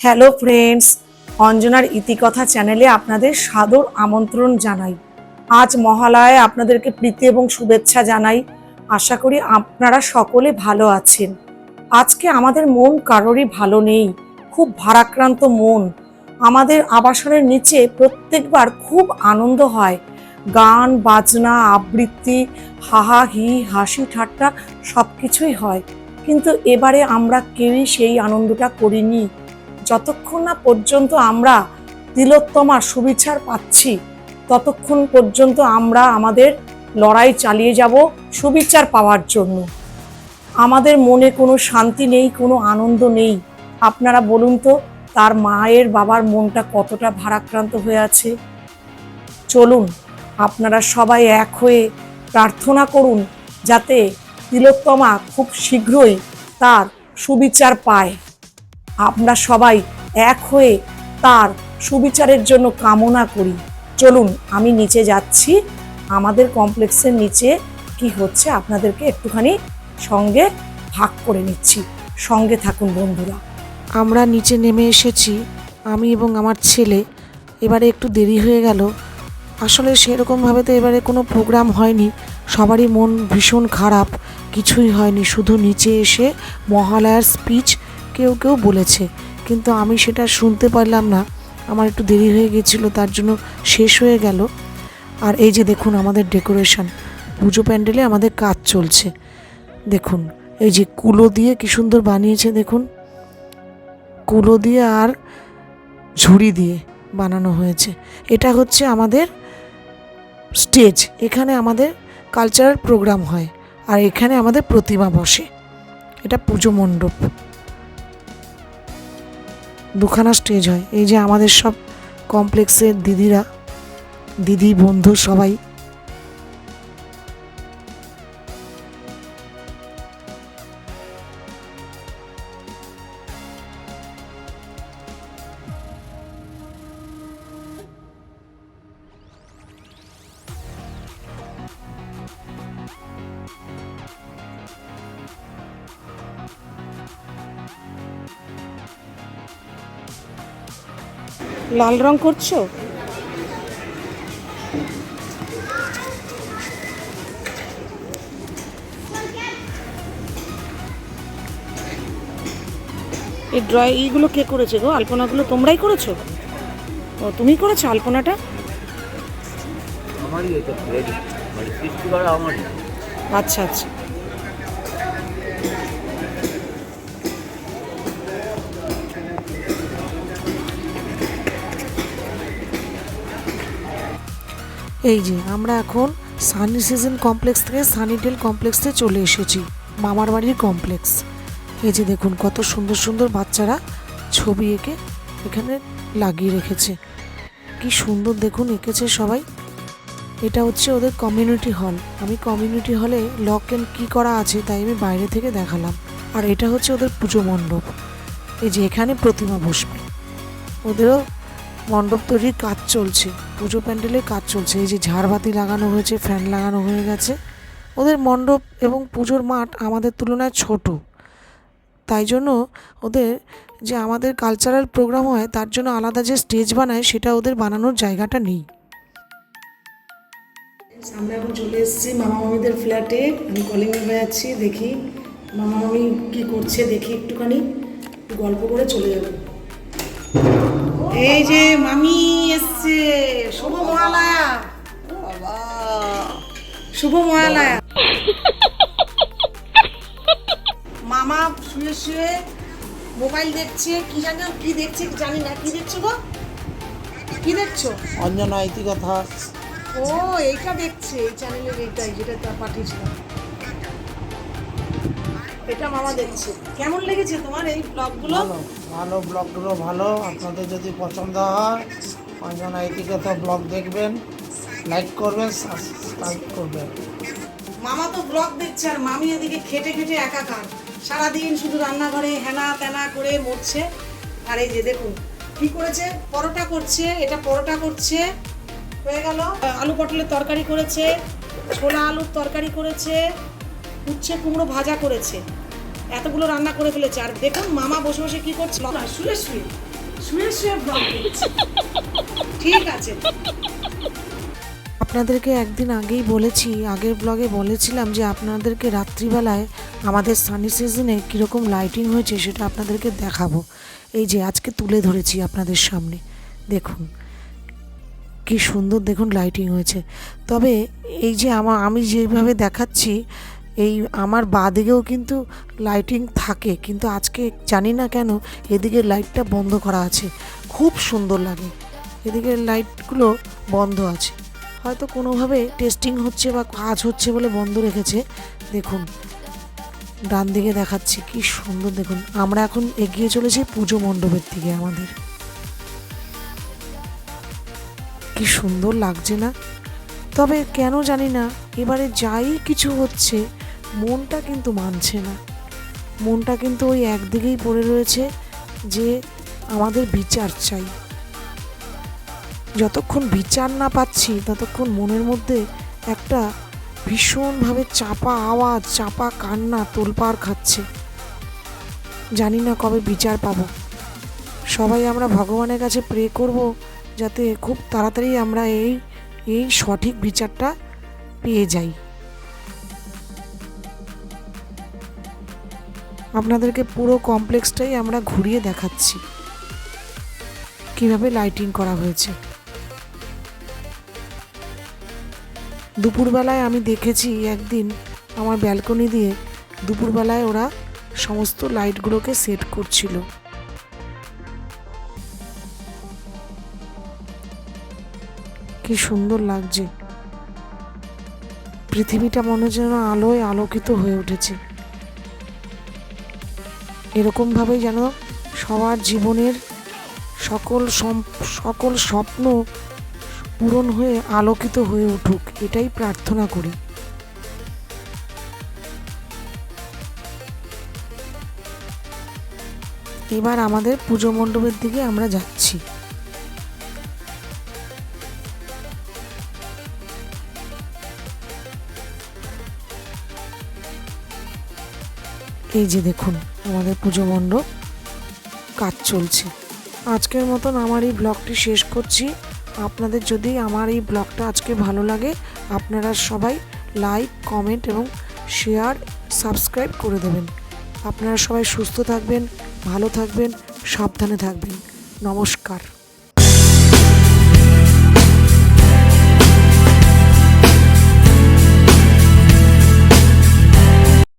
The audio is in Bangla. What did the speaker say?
হ্যালো ফ্রেন্ডস, অঞ্জনার ইতিকথা চ্যানেলে আপনাদের সাদর আমন্ত্রণ জানাই। আজ মহালয়ায় আপনাদেরকে প্রীতি এবং শুভেচ্ছা জানাই। আশা করি আপনারা সকলে ভালো আছেন। আজকে আমাদের মন কারোরই ভালো নেই, খুব ভারাক্রান্ত মন। আমাদের আবাসনের নিচে প্রত্যেকবার খুব আনন্দ হয়, গান বাজনা আবৃত্তি হাহা হি হাসি ঠাট্টা সব কিছুই হয়, কিন্তু এবারে আমরা কেউই সেই আনন্দটা করিনি। যতক্ষণ না পর্যন্ত আমরা তিলোত্তমার সুবিচার পাচ্ছি, ততক্ষণ পর্যন্ত আমরা আমাদের লড়াই চালিয়ে যাব সুবিচার পাওয়ার জন্য। আমাদের মনে কোনো শান্তি নেই, কোনো আনন্দ নেই। আপনারা বলুন তো, তার মায়ের বাবার মনটা কতটা ভারাক্রান্ত হয়ে আছে। চলুন আপনারা সবাই এক হয়ে প্রার্থনা করুন যাতে তিলোত্তমা খুব শীঘ্রই তার সুবিচার পায়। আমরা সবাই এক হয়ে তার সুবিচারের জন্য কামনা করি। চলুন আমি নিচে যাচ্ছি, আমাদের কমপ্লেক্সের নিচে কি হচ্ছে আপনাদেরকে একটুখানি সঙ্গে ভাগ করে নিচ্ছি। সঙ্গে থাকুন বন্ধুরা। আমরা নিচে নেমে এসেছি, আমি এবং আমার ছেলে। এবারে একটু দেরি হয়ে গেল। আসলে সেরকমভাবে তো এবারে কোনো প্রোগ্রাম হয়নি, সবারই মন ভীষণ খারাপ, কিছুই হয়নি। শুধু নিচে এসে মহালয়ার স্পিচ কেউ কেউ বলেছে, কিন্তু আমি সেটা শুনতে পারলাম না, আমার একটু দেরি হয়ে গেছিলো, তার জন্য শেষ হয়ে গেল। আর এই যে দেখুন আমাদের ডেকোরেশন, পুজো প্যান্ডেলে আমাদের কাজ চলছে। দেখুন এই যে কুলো দিয়ে কি সুন্দর বানিয়েছে, দেখুন কুলো দিয়ে আর ঝুড়ি দিয়ে বানানো হয়েছে। এটা হচ্ছে আমাদের স্টেজ, এখানে আমাদের কালচারাল প্রোগ্রাম হয়, আর এখানে আমাদের প্রতিমা বসে। এটা পুজো মণ্ডপ, দুখানা স্টেজ হয়। এই যে আমাদের সব কমপ্লেক্সের দিদিরা, দিদি বন্ধু সবাই। লাল রং করছো? এই এইগুলো কে করেছে গো? আলপনাগুলো তোমরাই করেছো? ও তুমি করেছো আলপনাটা? আমারই এটা রেডি, মানে সৃষ্টি করা আমারই। আচ্ছা আচ্ছা। এই যে আমরা এখন সানি সিজন কমপ্লেক্স থেকে সানিটেল কমপ্লেক্সে চলে এসেছি, মামার বাড়ির কমপ্লেক্স। এই যে দেখুন কত সুন্দর সুন্দর বাচ্চারা ছবি এঁকে এখানে লাগিয়ে রেখেছে, কি সুন্দর দেখুন এঁকেছে সবাই। এটা হচ্ছে ওদের কমিউনিটি হল। আমি কমিউনিটি হলে লক এন্ড কি করা আছে তাই আমি বাইরে থেকে দেখালাম। আর এটা হচ্ছে ওদের পুজো মণ্ডপ। এই যে এখানে প্রতিমা বসবে, ওদেরও মণ্ডপ তৈরির কাজ চলছে, পুজো প্যান্ডেলের কাজ চলছে। এই যে ঝাড়বাতি লাগানো হয়েছে, ফ্যান লাগানো হয়ে গেছে। ওদের মণ্ডপ এবং পুজোর মাঠ আমাদের তুলনায় ছোট, তাই জন্য ওদের যে আমাদের কালচারাল প্রোগ্রাম হয় তার জন্য আলাদা যে স্টেজ বানায় সেটা ওদের বানানোর জায়গাটা নেই। আমরা এখন চলে এসেছি মামা মামিদের ফ্ল্যাটে। আমি কলিংয়ে হয়ে যাচ্ছি, দেখি মামা মামি কি করছে, দেখি একটুখানি গল্প করে চলে যাবো। এই যে মামি এসছে, শুভ মহালয়া। শুভ মহালয়া। মামা শুয়ে শুয়ে মোবাইল দেখছে, কি জানি কি দেখছে জানি না। কি দেখছো গো? কি দেখছো? অঞ্জনা ইতিকথা। ও এইটা দেখছে, এই চ্যানেলের এইটাই, যেটা তা পাঠিয়েছিলাম, এটা মামা দেখছে। কেমন লেগেছে তোমার এই ব্লগগুলো? ভালো, ব্লগগুলো ভালো। আপনাদের যদি পছন্দ হয় অঞ্জনা ইতিকথা ব্লগ দেখবেন, লাইক করবেন, সাবস্ক্রাইব করবেন। মামা তো ব্লগ দেখছে আর মামি এদিকে খেটে খেটে একাকার, সারাদিন শুধু রান্নাঘরে হেনা তেনা করে মরছে। আর এই যে দেখুন কি করেছে, পরোটা করছে, এটা পরোটা করছে, হয়ে গেল। আলু পটলের তরকারি করেছে, ছোলা আলুর তরকারি করেছে, উচ্ছে কুমড়ো ভাজা করেছে, এতগুলো রান্না করে ফেলেছে। আর দেখুন মামা বসে বসে কি করছে, শুয়ে শুয়ে শুয়ে শুয়ে ব্লগ দেখছি। ঠিক আছে। আপনাদেরকে একদিন আগেই বলেছি, আগের ব্লগে বলেছিলাম যে আপনাদেরকে রাত্রিবেলায় আমাদের সানি সিজনে কীরকম লাইটিং হয়েছে সেটা আপনাদেরকে দেখাবো। এই যে আজকে তুলে ধরেছি আপনাদের সামনে, দেখুন কি সুন্দর দেখুন লাইটিং হয়েছে। তবে এই যে আমি যেভাবে দেখাচ্ছি এই আমার বাঁদিকেও কিন্তু লাইটিং থাকে, কিন্তু আজকে জানি না কেন এদিকে লাইটটা বন্ধ করা আছে। খুব সুন্দর লাগে, এদিকে লাইটগুলো বন্ধ আছে, হয়তো কোনোভাবে টেস্টিং হচ্ছে বা কাজ হচ্ছে বলে বন্ধ রেখেছে। দেখুন ডান দিকে দেখাচ্ছি কি সুন্দর দেখুন। আমরা এখন এগিয়ে চলেছি পুজো মণ্ডপের দিকে। আমাদের কি সুন্দর লাগছে না? তবে কেন জানি না এবারে যাই কিছু হচ্ছে মনটা কিন্তু মানছে না। মনটা কিন্তু ওই একদিকেই পড়ে রয়েছে যে আমাদের বিচার চাই। যতক্ষণ বিচার না পাচ্ছি ততক্ষণ মনের মধ্যে একটা ভীষণভাবে চাপা আওয়াজ, চাপা কান্না তোলপাড় খাচ্ছে। জানি না কবে বিচার পাবো। সবাই আমরা ভগবানের কাছে প্রে করব যাতে খুব তাড়াতাড়ি আমরা এই সঠিক বিচারটা পেয়ে যাই। আপনাদেরকে পুরো কমপ্লেক্সটাই আমরা ঘুরিয়ে দেখাচ্ছি কিভাবে লাইটিং করা হয়েছে। দুপুরবেলায় আমি দেখেছি একদিন আমার ব্যালকনি দিয়ে, দুপুরবেলায় ওরা সমস্ত লাইটগুলোকে সেট করছিল। কি সুন্দর লাগছে, পৃথিবীটা মনে হচ্ছে যেন আলোয় আলোকিত হয়ে উঠেছে। এরকমভাবেই যেন সবার জীবনের সকল স্বপ্ন পূরণ হয়ে আলোকিত হয়ে উঠুক, এটাই প্রার্থনা করি। এবার আমাদের পুজো মণ্ডপের দিকে আমরা যাচ্ছি। এই যে দেখুন আমাদের পুজো মণ্ডপ কাজ চলছে। আজকের মতন আমার এই ব্লগটি শেষ করছি। আপনাদের যদি আমার এই ব্লগটা আজকে ভালো লাগে আপনারা সবাই লাইক, কমেন্ট এবং শেয়ার, সাবস্ক্রাইব করে দেবেন। আপনারা সবাই সুস্থ থাকবেন, ভালো থাকবেন, সাবধানে থাকবেন। নমস্কার।